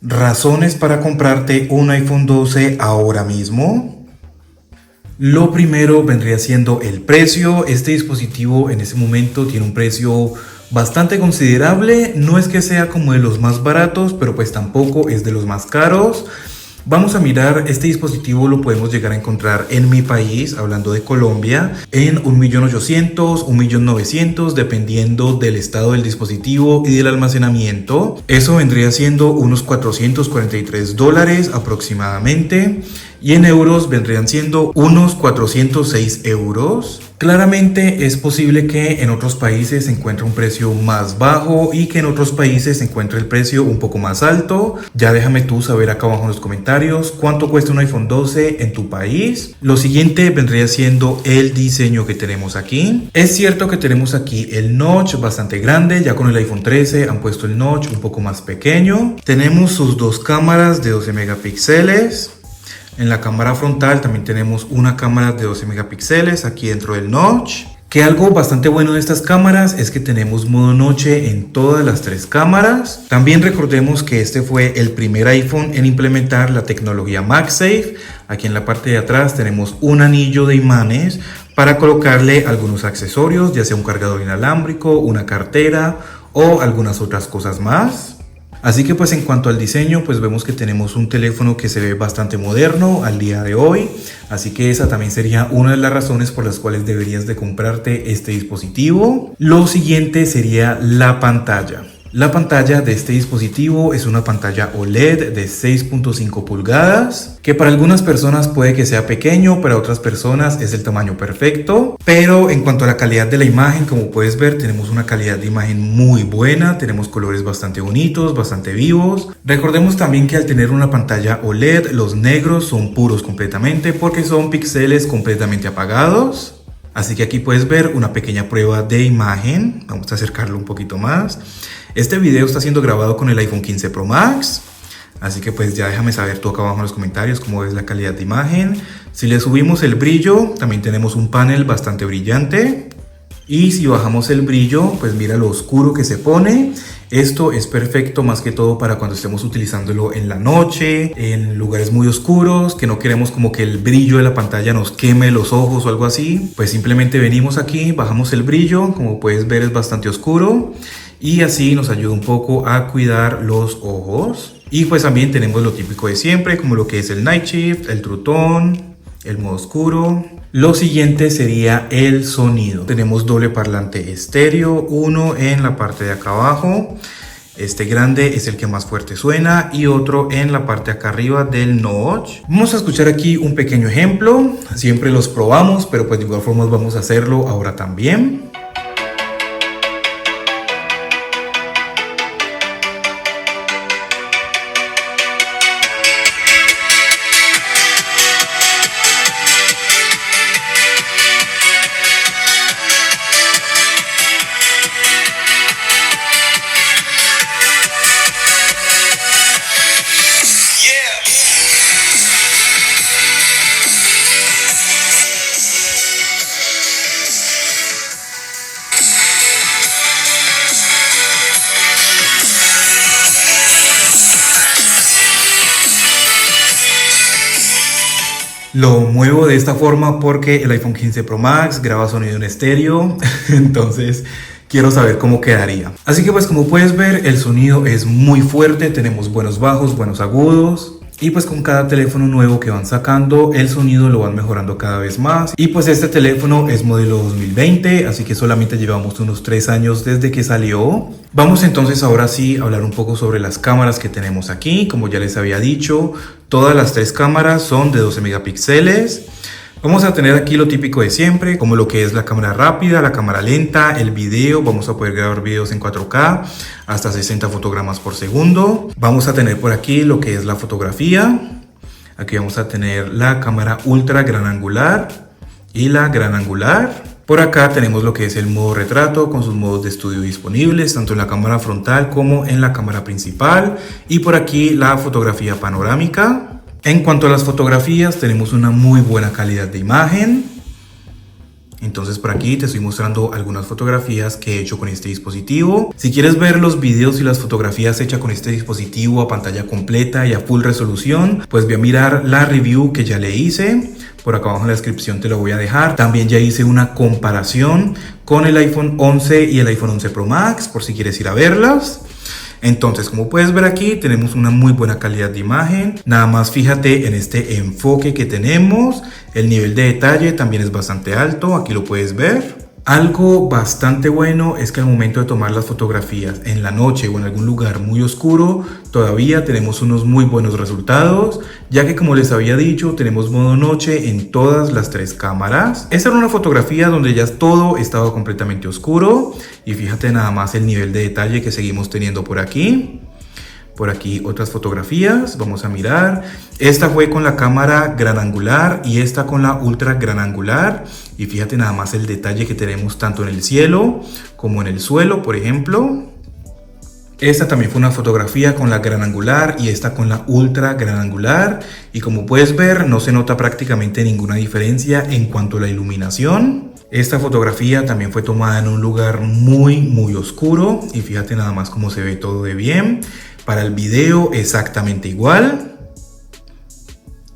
Razones para comprarte un iPhone 12 ahora mismo. Lo primero vendría siendo el precio. Este dispositivo en este momento tiene un precio bastante considerable. No es que sea como de los más baratos, pero pues tampoco es de los más caros. Vamos a mirar, este dispositivo lo podemos llegar a encontrar en mi país, hablando de Colombia, en 1.800.000, 1.900.000, dependiendo del estado del dispositivo y del almacenamiento. Eso vendría siendo unos $443 aproximadamente. Y en euros vendrían siendo unos 406 euros. Claramente es posible que en otros países se encuentre un precio más bajo y que en otros países se encuentre el precio un poco más alto. Ya déjame tú saber acá abajo en los comentarios cuánto cuesta un iPhone 12 en tu país. Lo siguiente vendría siendo el diseño que tenemos aquí. Es cierto que tenemos aquí el notch bastante grande. Ya con el iPhone 13 han puesto el notch un poco más pequeño. Tenemos sus dos cámaras de 12 megapíxeles. En la cámara frontal también tenemos una cámara de 12 megapíxeles aquí dentro del notch. Que algo bastante bueno de estas cámaras es que tenemos modo noche en todas las tres cámaras. También recordemos que este fue el primer iPhone en implementar la tecnología MagSafe. Aquí en la parte de atrás tenemos un anillo de imanes para colocarle algunos accesorios, ya sea un cargador inalámbrico, una cartera o algunas otras cosas más. Así que pues en cuanto al diseño, pues vemos que tenemos un teléfono que se ve bastante moderno al día de hoy. Así que esa también sería una de las razones por las cuales deberías de comprarte este dispositivo. Lo siguiente sería la pantalla. La pantalla de este dispositivo es una pantalla OLED de 6.5 pulgadas, que para algunas personas puede que sea pequeño, para otras personas es el tamaño perfecto. Pero en cuanto a la calidad de la imagen, como puedes ver, tenemos una calidad de imagen muy buena, tenemos colores bastante bonitos, bastante vivos. Recordemos también que al tener una pantalla OLED, los negros son puros completamente porque son píxeles completamente apagados. Así que aquí puedes ver una pequeña prueba de imagen. Vamos a acercarlo un poquito más. Este video está siendo grabado con el iPhone 15 Pro Max. Así que pues ya déjame saber tú acá abajo en los comentarios cómo ves la calidad de imagen. Si le subimos el brillo, también tenemos un panel bastante brillante. Y si bajamos el brillo, pues mira lo oscuro que se pone. Esto es perfecto más que todo para cuando estemos utilizándolo en la noche, en lugares muy oscuros, que no queremos como que el brillo de la pantalla nos queme los ojos o algo así. Pues simplemente venimos aquí, bajamos el brillo, como puedes ver es bastante oscuro. Y así nos ayuda un poco a cuidar los ojos. Y pues también tenemos lo típico de siempre, como lo que es el Night Shift, el True Tone, el modo oscuro. Lo siguiente sería el sonido. Tenemos doble parlante estéreo, uno en la parte de acá abajo. Este grande es el que más fuerte suena y otro en la parte acá arriba del notch. Vamos a escuchar aquí un pequeño ejemplo. Siempre los probamos, pero pues de igual forma vamos a hacerlo ahora también. Lo muevo de esta forma porque el iPhone 15 Pro Max graba sonido en estéreo, entonces quiero saber cómo quedaría. Así que pues como puedes ver, el sonido es muy fuerte, tenemos buenos bajos, buenos agudos. Y pues con cada teléfono nuevo que van sacando, el sonido lo van mejorando cada vez más. Y pues este teléfono es modelo 2020, así que solamente llevamos unos 3 años desde que salió. Vamos entonces ahora sí a hablar un poco sobre las cámaras que tenemos aquí. Como ya les había dicho, todas las 3 cámaras son de 12 megapíxeles. Vamos a tener aquí lo típico de siempre, como lo que es la cámara rápida, la cámara lenta, el video. Vamos a poder grabar videos en 4K hasta 60 fotogramas por segundo. Vamos a tener por aquí lo que es la fotografía. Aquí vamos a tener la cámara ultra gran angular y la gran angular. Por acá tenemos lo que es el modo retrato con sus modos de estudio disponibles, tanto en la cámara frontal como en la cámara principal. Y por aquí la fotografía panorámica. En cuanto a las fotografías, tenemos una muy buena calidad de imagen. Entonces por aquí te estoy mostrando algunas fotografías que he hecho con este dispositivo. Si quieres ver los videos y las fotografías hechas con este dispositivo a pantalla completa y a full resolución, pues ve a mirar la review que ya le hice. Por acá abajo en la descripción te lo voy a dejar. También ya hice una comparación con el iPhone 11 y el iPhone 11 Pro Max, por si quieres ir a verlas. Entonces, como puedes ver aquí, tenemos una muy buena calidad de imagen. Nada más fíjate en este enfoque que tenemos. El nivel de detalle también es bastante alto, aquí lo puedes ver. Algo bastante bueno es que al momento de tomar las fotografías en la noche o en algún lugar muy oscuro, todavía tenemos unos muy buenos resultados, ya que como les había dicho, tenemos modo noche en todas las 3 cámaras. Esta era una fotografía donde ya todo estaba completamente oscuro y fíjate nada más el nivel de detalle que seguimos teniendo por aquí. Por aquí otras fotografías, vamos a mirar. Esta fue con la cámara gran angular y esta con la ultra gran angular. Y fíjate nada más el detalle que tenemos tanto en el cielo como en el suelo, por ejemplo. Esta también fue una fotografía con la gran angular y esta con la ultra gran angular. Y como puedes ver, no se nota prácticamente ninguna diferencia en cuanto a la iluminación. Esta fotografía también fue tomada en un lugar muy oscuro. Y fíjate nada más cómo se ve todo de bien. Para el video exactamente igual,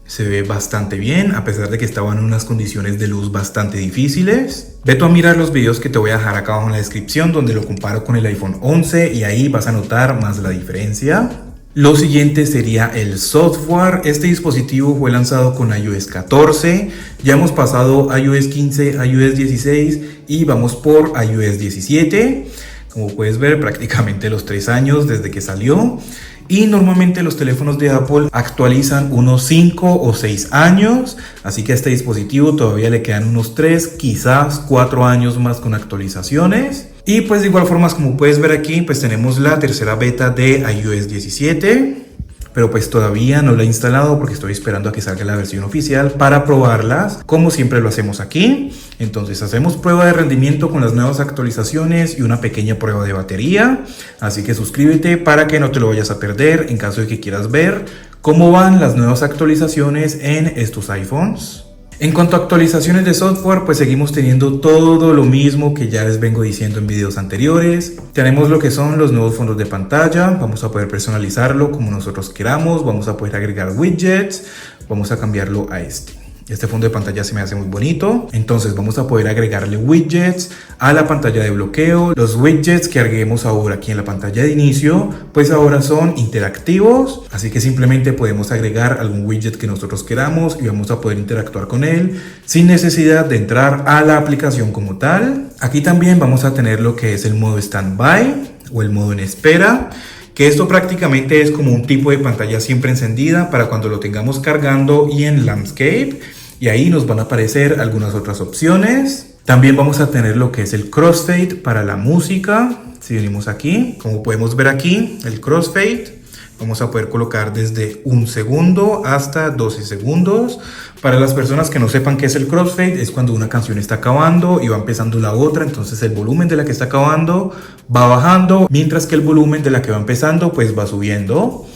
se ve bastante bien a pesar de que estaban en unas condiciones de luz bastante difíciles. Ve tú a mirar los videos que te voy a dejar acá abajo en la descripción donde lo comparo con el iPhone 11 y ahí vas a notar más la diferencia. Lo siguiente sería el software. Este dispositivo fue lanzado con iOS 14, ya hemos pasado iOS 15, iOS 16 y vamos por iOS 17. Como puedes ver, prácticamente los 3 años desde que salió. Y normalmente los teléfonos de Apple actualizan unos 5 o 6 años. Así que a este dispositivo todavía le quedan unos 3, quizás 4 años más con actualizaciones. Y pues de igual forma, como puedes ver aquí, pues tenemos la tercera beta de iOS 17. Pero pues todavía no la he instalado porque estoy esperando a que salga la versión oficial para probarlas, como siempre lo hacemos aquí. Entonces hacemos prueba de rendimiento con las nuevas actualizaciones y una pequeña prueba de batería. Así que suscríbete para que no te lo vayas a perder en caso de que quieras ver cómo van las nuevas actualizaciones en estos iPhones. En cuanto a actualizaciones de software, pues seguimos teniendo todo lo mismo que ya les vengo diciendo en videos anteriores. Tenemos lo que son los nuevos fondos de pantalla, vamos a poder personalizarlo como nosotros queramos, vamos a poder agregar widgets, vamos a cambiarlo a este. Este fondo de pantalla se me hace muy bonito, entonces vamos a poder agregarle widgets a la pantalla de bloqueo. Los widgets que agreguemos ahora aquí en la pantalla de inicio, pues ahora son interactivos, así que simplemente podemos agregar algún widget que nosotros queramos y vamos a poder interactuar con él sin necesidad de entrar a la aplicación como tal. Aquí también vamos a tener lo que es el modo standby o el modo en espera, que esto prácticamente es como un tipo de pantalla siempre encendida para cuando lo tengamos cargando y en landscape, y ahí nos van a aparecer algunas otras opciones. También vamos a tener lo que es el crossfade para la música. Si venimos aquí, como podemos ver aquí, el crossfade, vamos a poder colocar desde 1 segundo hasta 12 segundos. Para las personas que no sepan qué es el crossfade, es cuando una canción está acabando y va empezando la otra, entonces el volumen de la que está acabando va bajando, mientras que el volumen de la que va empezando pues va subiendo.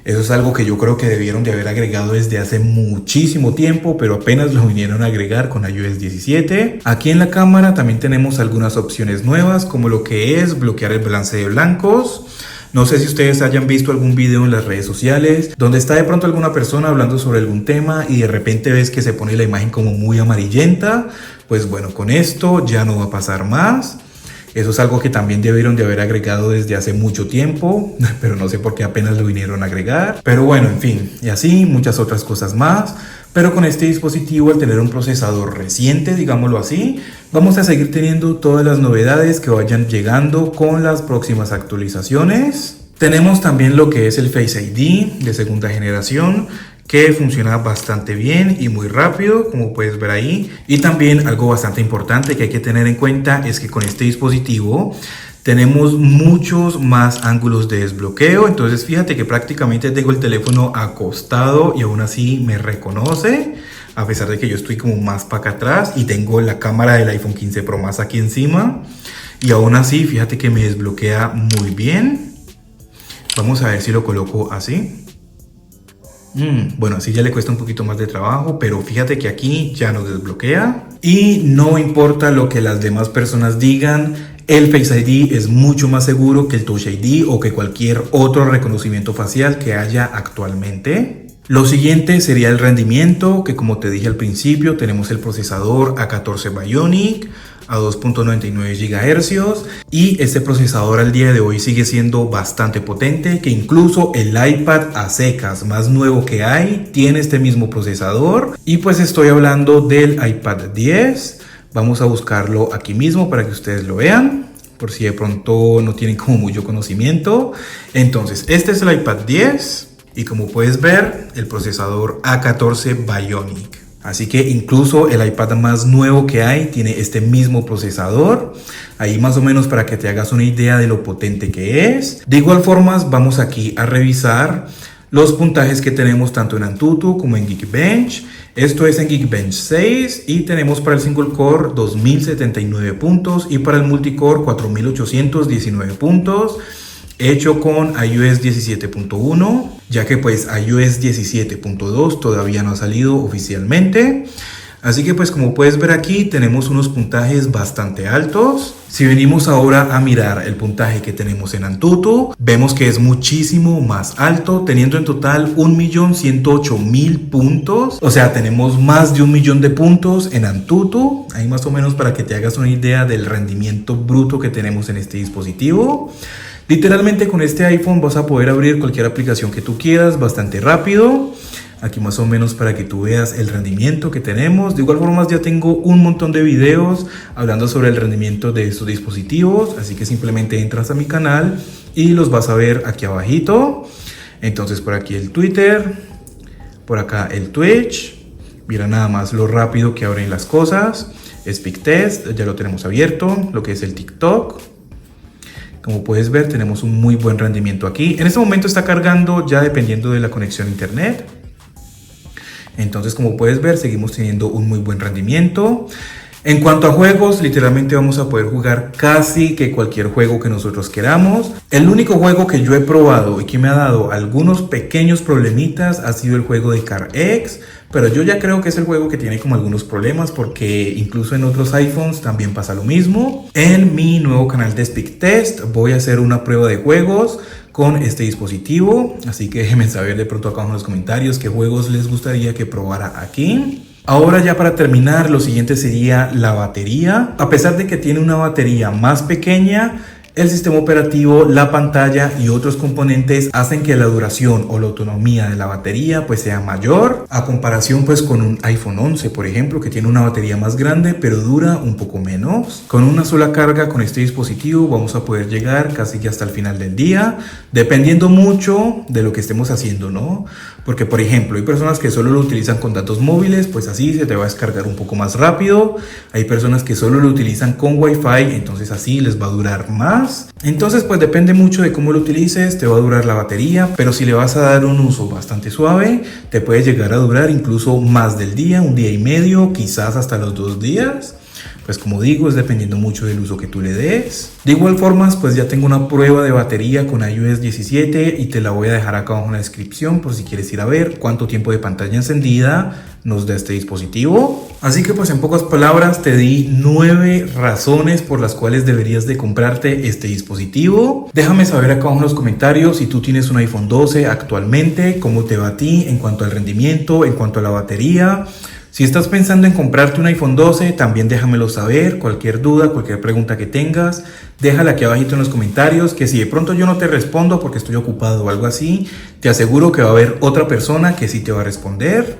Eso es algo que yo creo que debieron de haber agregado desde hace muchísimo tiempo, pero apenas lo vinieron a agregar con iOS 17. Aquí en la cámara también tenemos algunas opciones nuevas, como lo que es bloquear el balance de blancos. No sé si ustedes hayan visto algún video en las redes sociales donde está de pronto alguna persona hablando sobre algún tema y de repente ves que se pone la imagen como muy amarillenta. Pues bueno, con esto ya no va a pasar más. Eso es algo que también debieron de haber agregado desde hace mucho tiempo, pero no sé por qué apenas lo vinieron a agregar. Pero bueno, en fin, y así muchas otras cosas más. Pero con este dispositivo, al tener un procesador reciente, digámoslo así, vamos a seguir teniendo todas las novedades que vayan llegando con las próximas actualizaciones. Tenemos también lo que es el Face ID de segunda generación, que funciona bastante bien y muy rápido, como puedes ver ahí. Y también algo bastante importante que hay que tener en cuenta es que con este dispositivo tenemos muchos más ángulos de desbloqueo. Entonces fíjate que prácticamente tengo el teléfono acostado y aún así me reconoce, a pesar de que yo estoy como más para acá atrás y tengo la cámara del iPhone 15 Pro Max aquí encima. Y aún así fíjate que me desbloquea muy bien. Vamos a ver si lo coloco así. Bueno, así ya le cuesta un poquito más de trabajo, pero fíjate que aquí ya nos desbloquea y no importa lo que las demás personas digan, el Face ID es mucho más seguro que el Touch ID o que cualquier otro reconocimiento facial que haya actualmente. Lo siguiente sería el rendimiento, que como te dije al principio, tenemos el procesador A14 Bionic a 2.99 GHz y este procesador al día de hoy sigue siendo bastante potente, que incluso el iPad a secas más nuevo que hay tiene este mismo procesador. Y pues estoy hablando del iPad 10. Vamos a buscarlo aquí mismo para que ustedes lo vean, por si de pronto no tienen como mucho conocimiento. Entonces, este es el iPad 10 y como puedes ver, el procesador A14 Bionic. Así que incluso el iPad más nuevo que hay tiene este mismo procesador. Ahí más o menos para que te hagas una idea de lo potente que es. De igual forma, vamos aquí a revisar los puntajes que tenemos tanto en Antutu como en Geekbench. Esto es en Geekbench 6 y tenemos para el single core 2079 puntos y para el multicore 4819 puntos, hecho con iOS 17.1, ya que pues iOS 17.2 todavía no ha salido oficialmente. Así que pues como puedes ver aquí tenemos unos puntajes bastante altos. Si venimos ahora a mirar el puntaje que tenemos en Antutu, vemos que es muchísimo más alto, teniendo en total 1.108.000 puntos. O sea, tenemos más de 1 millón de puntos en Antutu. Ahí más o menos para que te hagas una idea del rendimiento bruto que tenemos en este dispositivo. Literalmente con este iPhone vas a poder abrir cualquier aplicación que tú quieras bastante rápido. Aquí más o menos para que tú veas el rendimiento que tenemos. De igual forma ya tengo un montón de videos hablando sobre el rendimiento de estos dispositivos. Así que simplemente entras a mi canal y los vas a ver aquí abajito. Entonces por aquí el Twitter, por acá el Twitch. Mira nada más lo rápido que abren las cosas. SpeakTest, ya lo tenemos abierto. Lo que es el TikTok. Como puedes ver tenemos un muy buen rendimiento aquí. En este momento está cargando ya dependiendo de la conexión a internet. Entonces como puedes ver seguimos teniendo un muy buen rendimiento. En cuanto a juegos, literalmente vamos a poder jugar casi que cualquier juego que nosotros queramos. El único juego que yo he probado y que me ha dado algunos pequeños problemitas ha sido el juego de CarX. Pero yo ya creo que es el juego que tiene como algunos problemas porque incluso en otros iPhones también pasa lo mismo. En mi nuevo canal de SpeakTest voy a hacer una prueba de juegos con este dispositivo. Así que déjenme saber de pronto acá en los comentarios qué juegos les gustaría que probara aquí. Ahora ya para terminar, lo siguiente sería la batería. A pesar de que tiene una batería más pequeña, el sistema operativo, la pantalla y otros componentes hacen que la duración o la autonomía de la batería pues sea mayor a comparación pues con un iPhone 11 por ejemplo, que tiene una batería más grande pero dura un poco menos. Con una sola carga con este dispositivo vamos a poder llegar casi que hasta el final del día, dependiendo mucho de lo que estemos haciendo, ¿no? Porque por ejemplo hay personas que solo lo utilizan con datos móviles, pues así se te va a descargar un poco más rápido. Hay personas que solo lo utilizan con Wi-Fi, entonces así les va a durar más. Entonces pues depende mucho de cómo lo utilices, te va a durar la batería, pero si le vas a dar un uso bastante suave, te puede llegar a durar incluso más del día, un día y medio, quizás hasta los 2 días. Pues como digo, es dependiendo mucho del uso que tú le des. De igual forma, pues ya tengo una prueba de batería con iOS 17 y te la voy a dejar acá abajo en la descripción por si quieres ir a ver cuánto tiempo de pantalla encendida nos da este dispositivo. Así que pues en pocas palabras te di 9 razones por las cuales deberías de comprarte este dispositivo. Déjame saber acá abajo en los comentarios si tú tienes un iPhone 12 actualmente, cómo te va a ti en cuanto al rendimiento, en cuanto a la batería. Si estás pensando en comprarte un iPhone 12, también déjamelo saber. Cualquier duda, cualquier pregunta que tengas, déjala aquí abajito en los comentarios, que si de pronto yo no te respondo porque estoy ocupado o algo así, te aseguro que va a haber otra persona que sí te va a responder.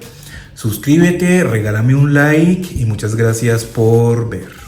Suscríbete, regálame un like y muchas gracias por ver.